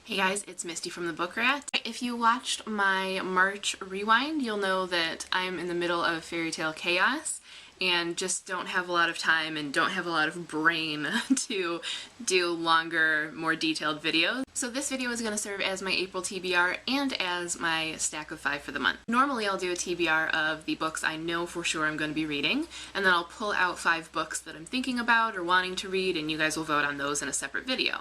Hey guys, it's Misty from the Book Rat. If you watched my March rewind, you'll know that I'm in the middle of fairy tale chaos and just don't have a lot of time and don't have a lot of brain to do longer, more detailed videos. So this video is going to serve as my April TBR and as my stack of 5 for the month. Normally I'll do a TBR of the books I know for sure I'm going to be reading, and then I'll pull out 5 books that I'm thinking about or wanting to read, and you guys will vote on those in a separate video.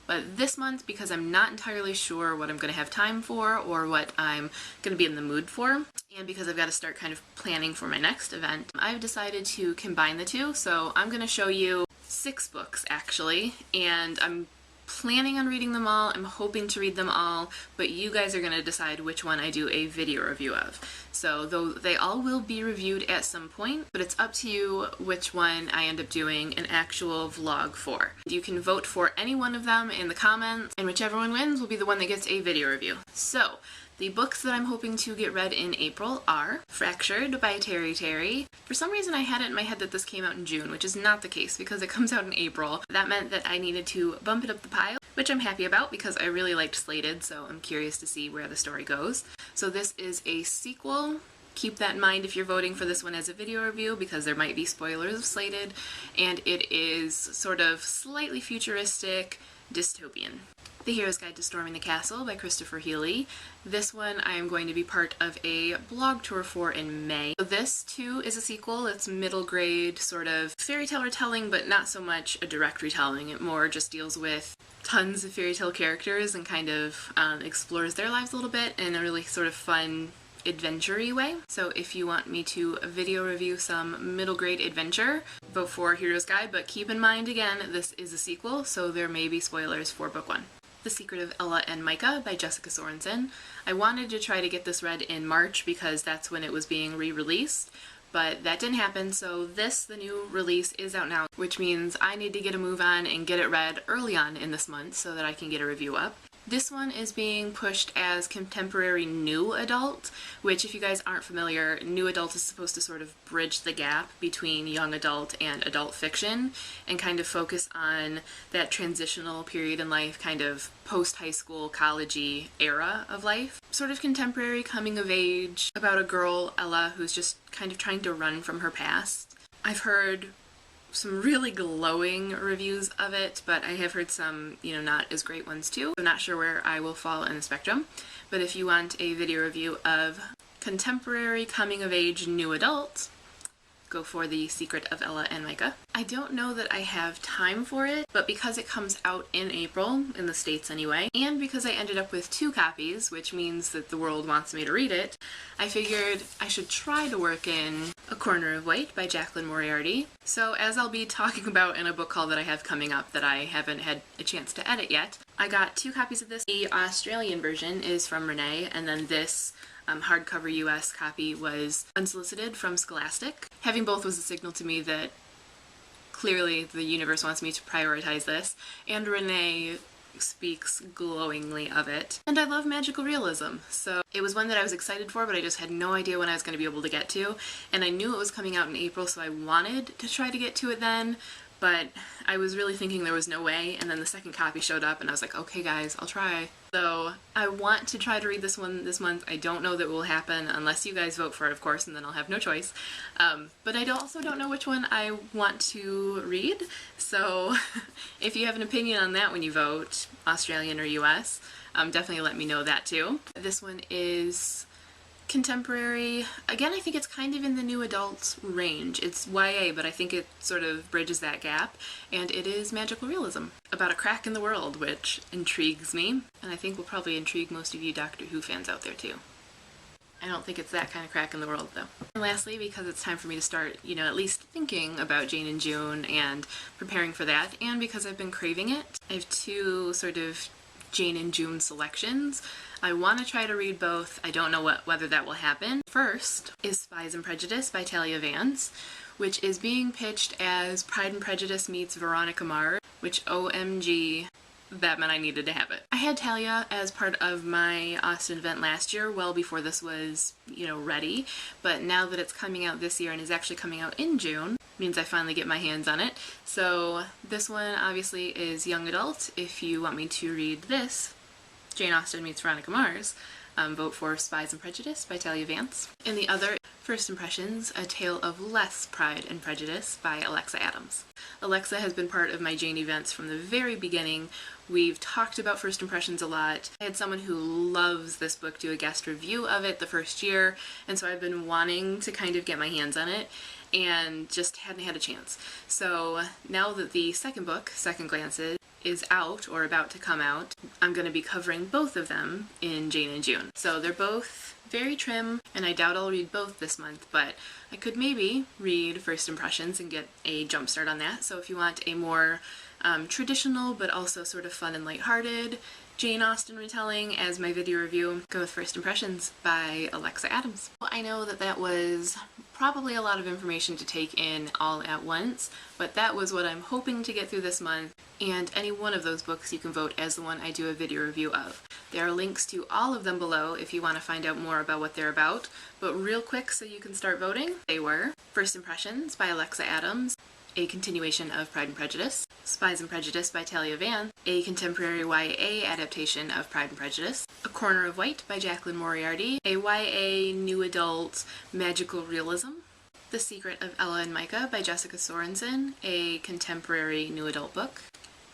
But this month, because I'm not entirely sure what I'm going to have time for or what I'm going to be in the mood for, and because I've got to start kind of planning for my next event, I've decided to combine the two. So I'm going to show you 6 books actually, and I'm planning on reading them all. I'm hoping to read them all, but you guys are going to decide which one I do a video review of. So though they all will be reviewed at some point, but it's up to you which one I end up doing an actual vlog for. You can vote for any one of them in the comments, and whichever one wins will be the one that gets a video review. So the books that I'm hoping to get read in April are Fractured by Terry. For some reason I had it in my head that this came out in June, which is not the case because it comes out in April. That meant that I needed to bump it up the pile, which I'm happy about because I really liked Slated, so I'm curious to see where the story goes. So this is a sequel. Keep that in mind if you're voting for this one as a video review because there might be spoilers of Slated, and it is sort of slightly futuristic, dystopian. The Hero's Guide to Storming the Castle by Christopher Healy. This one I am going to be part of a blog tour for in May. So this too is a sequel. It's middle grade sort of fairy tale retelling, but not so much a direct retelling. It more just deals with tons of fairy tale characters and kind of explores their lives a little bit in a really sort of fun, adventure-y way. So if you want me to video review some middle grade adventure, vote for Hero's Guide, but keep in mind again, this is a sequel, so there may be spoilers for book 1. The Secret of Ella and Micah by Jessica Sorensen. I wanted to try to get this read in March because that's when it was being re-released, but that didn't happen, so this, the new release, is out now, which means I need to get a move on and get it read early on in this month so that I can get a review up. This one is being pushed as contemporary new adult, which if you guys aren't familiar, new adult is supposed to sort of bridge the gap between young adult and adult fiction and kind of focus on that transitional period in life, kind of post-high school, college-y era of life. Sort of contemporary coming of age about a girl, Ella, who's just kind of trying to run from her past. I've heard some really glowing reviews of it, but I have heard some, not as great ones too. I'm not sure where I will fall in the spectrum, but if you want a video review of contemporary coming-of-age new adult, go for The Secret of Ella and Micah. I don't know that I have time for it, but because it comes out in April, in the States anyway, and because I ended up with 2 copies, which means that the world wants me to read it, I figured I should try to work in A Corner of White by Jacqueline Moriarty. So as I'll be talking about in a book haul that I have coming up that I haven't had a chance to edit yet, I got 2 copies of this. The Australian version is from Renee, and then this hardcover US copy was unsolicited from Scholastic. Having both was a signal to me that clearly the universe wants me to prioritize this, and Renee speaks glowingly of it. And I love magical realism, so it was one that I was excited for, but I just had no idea when I was going to be able to get to, and I knew it was coming out in April, so I wanted to try to get to it then, but I was really thinking there was no way, and then the second copy showed up and I was like, okay guys, I'll try. So I want to try to read this one this month. I don't know that will happen unless you guys vote for it, of course, and then I'll have no choice. But I also don't know which one I want to read, so if you have an opinion on that when you vote, Australian or US, definitely let me know that too. This one is contemporary. Again, I think it's kind of in the new adult range. It's YA, but I think it sort of bridges that gap, and it is magical realism about a crack in the world, which intrigues me, and I think will probably intrigue most of you Doctor Who fans out there too. I don't think it's that kind of crack in the world though. And lastly, because it's time for me to start, at least thinking about Jane and June and preparing for that, and because I've been craving it, I have 2 sort of Jane and June selections. I want to try to read both. I don't know whether that will happen. First is Spies and Prejudice by Talia Vance, which is being pitched as Pride and Prejudice meets Veronica Mars, which OMG, that meant I needed to have it. I had Talia as part of my Austin event last year, well before this was, ready, but now that it's coming out this year and is actually coming out in June, means I finally get my hands on it. So this one obviously is young adult. If you want me to read this, Jane Austen meets Veronica Mars, vote for Spies and Prejudice by Talia Vance. And the other, First Impressions, A Tale of Less Pride and Prejudice by Alexa Adams. Alexa has been part of my Jane events from the very beginning. We've talked about First Impressions a lot. I had someone who loves this book do a guest review of it the first year, and so I've been wanting to kind of get my hands on it and just hadn't had a chance. So now that the second book, Second Glances, is out or about to come out, I'm going to be covering both of them in Jane in June. So they're both very trim, and I doubt I'll read both this month, but I could maybe read First Impressions and get a jump start on that. So if you want a more traditional but also sort of fun and lighthearted Jane Austen retelling as my video review, go with First Impressions by Alexa Adams. Well, I know that that was probably a lot of information to take in all at once, but that was what I'm hoping to get through this month, and any one of those books you can vote as the one I do a video review of. There are links to all of them below if you want to find out more about what they're about, but real quick so you can start voting, they were First Impressions by Alexa Adams, a continuation of Pride and Prejudice, Spies and Prejudice by Talia Vance, a contemporary YA adaptation of Pride and Prejudice, A Corner of White by Jacqueline Moriarty, a YA new adult magical realism, The Secret of Ella and Micah by Jessica Sorensen, a contemporary new adult book,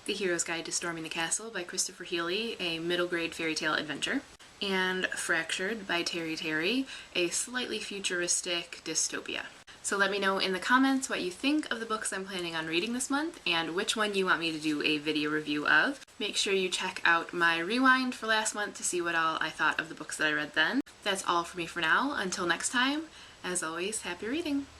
The Hero's Guide to Storming the Castle by Christopher Healy, a middle grade fairy tale adventure, and Fractured by Terry, a slightly futuristic dystopia. So let me know in the comments what you think of the books I'm planning on reading this month and which one you want me to do a video review of. Make sure you check out my rewind for last month to see what all I thought of the books that I read then. That's all for me for now. Until next time, as always, happy reading!